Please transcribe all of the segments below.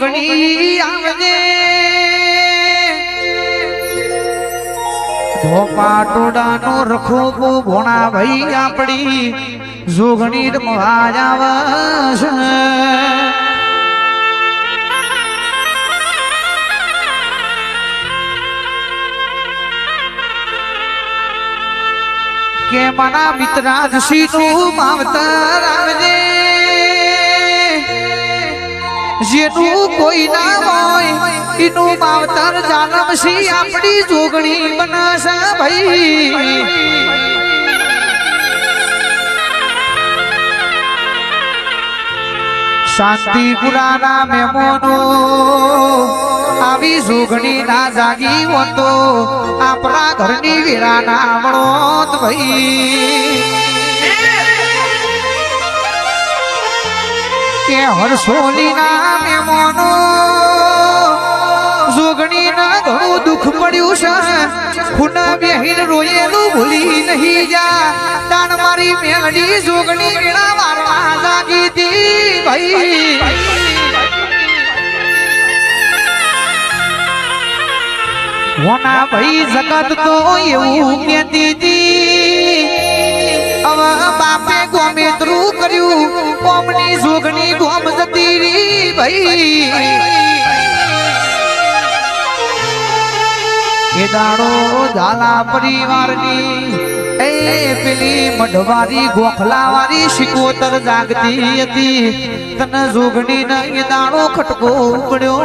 જોગણી આવજે ધોપા ટોડાનો રખોબો ભોણા ભાઈ આપણી જોગણી રમવા આવશે કે મારા મિત્રાજસી નું માવતર આવજે જેનું કોઈ ના હોય એનું માવતર જાનમસી આપણી જોગણી બનાશે ભાઈ શાંતિપુરાના મહેમાનો આવી જોગણી ના જાગી હોતો આપણા ઘરની વીરાના મળોત ભાઈ કે હરસોલી ના મહેમાનો જોગણી ના ઘણું દુઃખ પડ્યું છે ખૂના બેહીન રોયેલું ભૂલી નહીં જા તાણ મારી મેલડી જોગણી વીણા વારવા જાગી દી ભાઈ હોના ભાઈ જગત તો એવું કહેતી હતી હવે બાપે ગોમેત્રું કર્યું કોમની જોગણી ગોમ જતી રી ભાઈ એ દાડો ઝાલા પરિવારની એ પેલી મઢવારી ગોખલાવારી શિકોતર જાગતી હતી તને જોગણી ને એ દાડો ખટકો ઉપડ્યો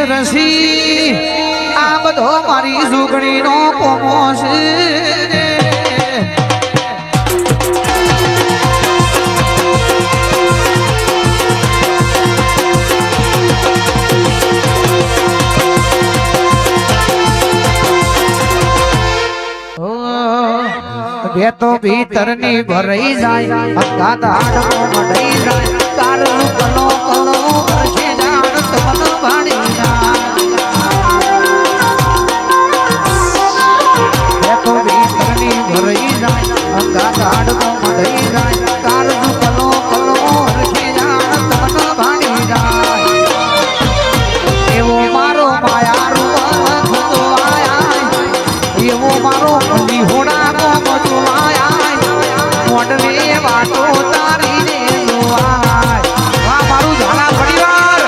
રસી આ બધો મારી જોગણી નો કોમો છે બે તો ભીતર ની ભરાઈ જાય અંગા દાડ મડાઈ જાય તારું કલો કલો કરશે જાણ તમન ભાણી બે તો ભીતર ની ભરાઈ જાય અંગા દાડ મડાઈ જાય તારું કલો કલો કરશે જાણ તમન ભાણી જાય એવો મારો માયા રૂપ થતો આયા એવો મારો હોડા મોડલી વાતો તારી ને જોવાય વાહ મારું ઝાલા પરિવાર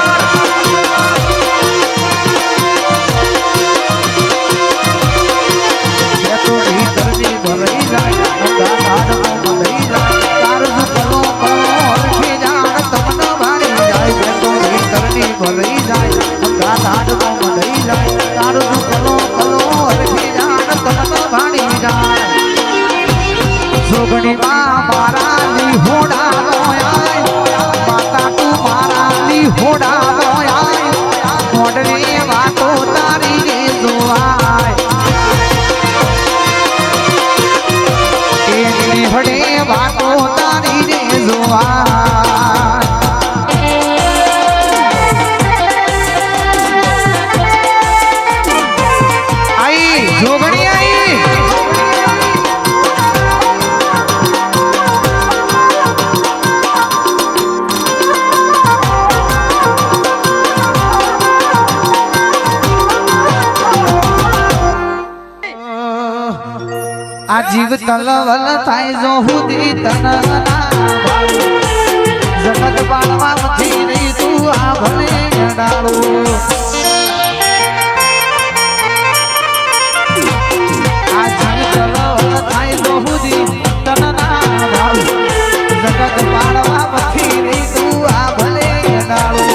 બે તો ભીતરની ભરાઈ જાય અંગા દાડમાં મડાઈ જાય તારું કલો કલો હરખે જાણ તમને ભાળી જાય બે તો ભીતરની ભરાઈ જાય અંગા દાડમાં મડાઈ જાય તારું કલો કલો હરખે જાણ તમને ભાળી જાય જોગણી માં મારા લીહોડા રોયાય માતા તું મારા લીહોડા રોયાય મોડની વાતો તારી ને જોવાય એ લીહડે વાતો તારી ને જોવાય આઈ જોગણી આઈ આ જીવ તલવલ થાય જો હુદી તનના જગત બાળવા મથી રહી તું આ ભલે ડાળો આ જીવ તલવલ થાય જો હુદી તનના જગત બાળવા મથી રહી તું આ ભલે ડાળો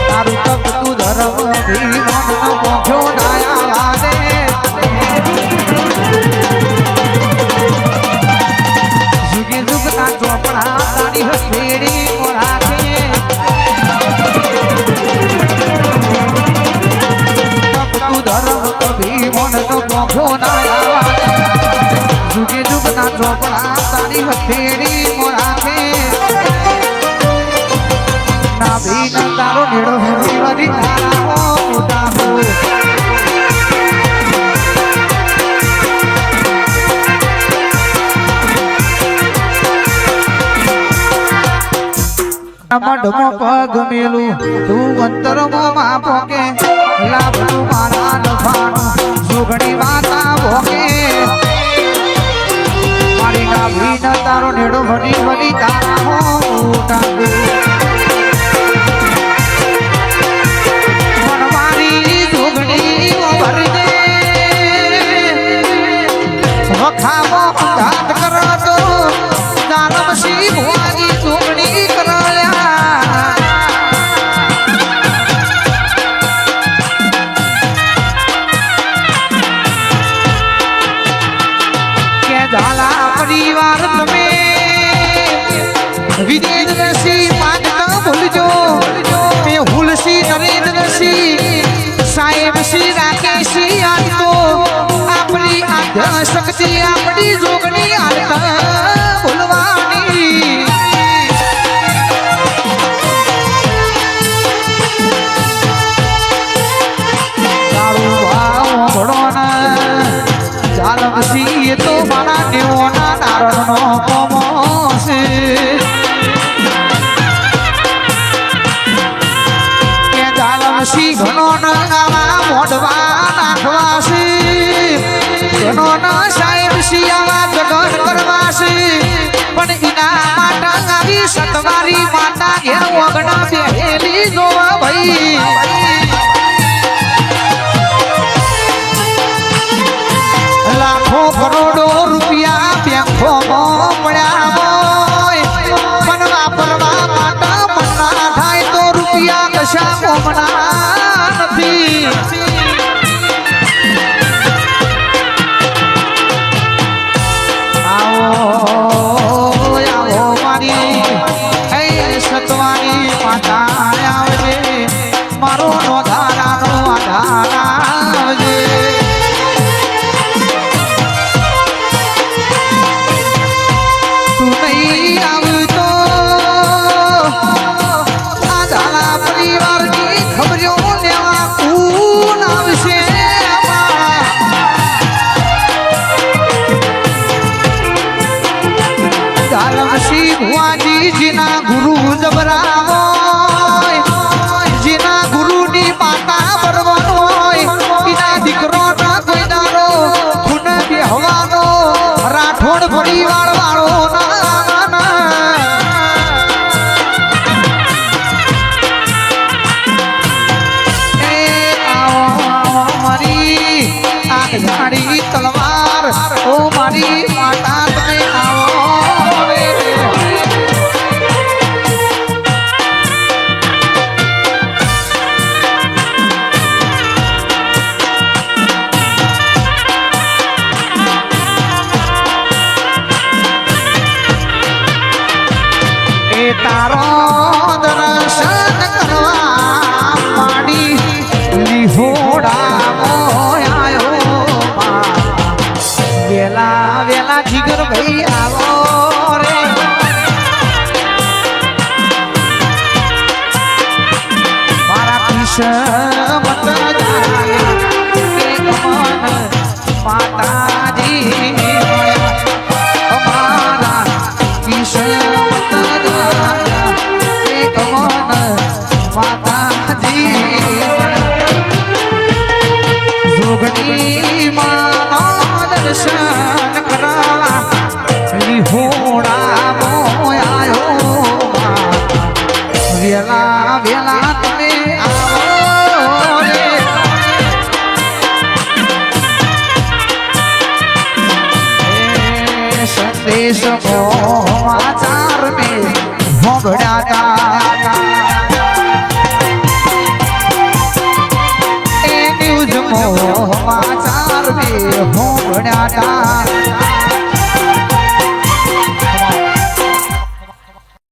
તારું તપ તું ધર્મ ભી મન પોખ્યો નાયા વાદે ચોપડા તારી હસેડી રાખે તું ધર્મ કભી મન તો પોખો ના જુગે જુગના ચોપડા તારી હસેડી રાખે ના ભી તારો નીડો વધી તારા મોટા મઢમાં પગ મેલું તું અંતરમાં માપો કે લાભ મારા નફાનું સુગણી વાતા ભોગે મારી ગાભી ન તારો નેડો ભરી ભરી તારા હો ટાંગો મારી સુગણી ભરી દે વખાવો ઘાત કરો તો દાનમસી ભુવાની સુગણી કરાયા કે ઝાલા પરિવાર તમે વિદેશી માન ન ભૂલજો મે હુલસી નરેન્દ્રસિંહ સાહેબ શ્રી રાકેશી આજ તો આપણી આધ્યા શક્તિ આપણી જોગણી હાલતા ભૂલવાની તારું ભાવ ભણોના ચાલમસી તો મારા દેવોના નારણનો કોમો છે કે ચાલમસી ઘણો નગાવા મોઢવા નાખવા છે ઘણો ન સાહેબ શિયાવા જગત કરવા છે પણ એના માતા આવી સતવારી માતા ઘેર ઓગણા બેહેલી જોવા ભાઈ લાખો કરોડો રૂપિયા બેંકોમાં પડ્યા હોય પણ વાપરવા માટે મના થાય તો રૂપિયા કશા કોમના નથી આવો આવો મારી સતવારી માતા આવજે મારો નો ધારાનો આધાર આવજે તું નહીં આવતો આ ઝાલા પરિવારની ખબરો લેવા કોણ આવશે ઝાલમસી ભુવાજી જીના ગુરુ જબરાવો જીના ગુરુની માતા બરવાનો હોય એના દીકરો ના કોઈ દારો ખૂન બેહવાનો રાઠોડ પરિવાર વાળો મારી તલવાર ઓ મારી માતા તમે આવો એ તારો દર્શન કરવા માડી લીહોડા વેલા વેલા જીગર ભાઈ આવો રે મારા કિસ્મત માતાજી અમારા કિસ્મત માતાજી જોગણી માનો દર્શન કરવા લીહોડા મોયાયો વેલા વેલા તમે આવો રે સંદેશ મોચાર મે ભોગડાતા એ ન્યૂઝ મોચાર મે ભોગડાતા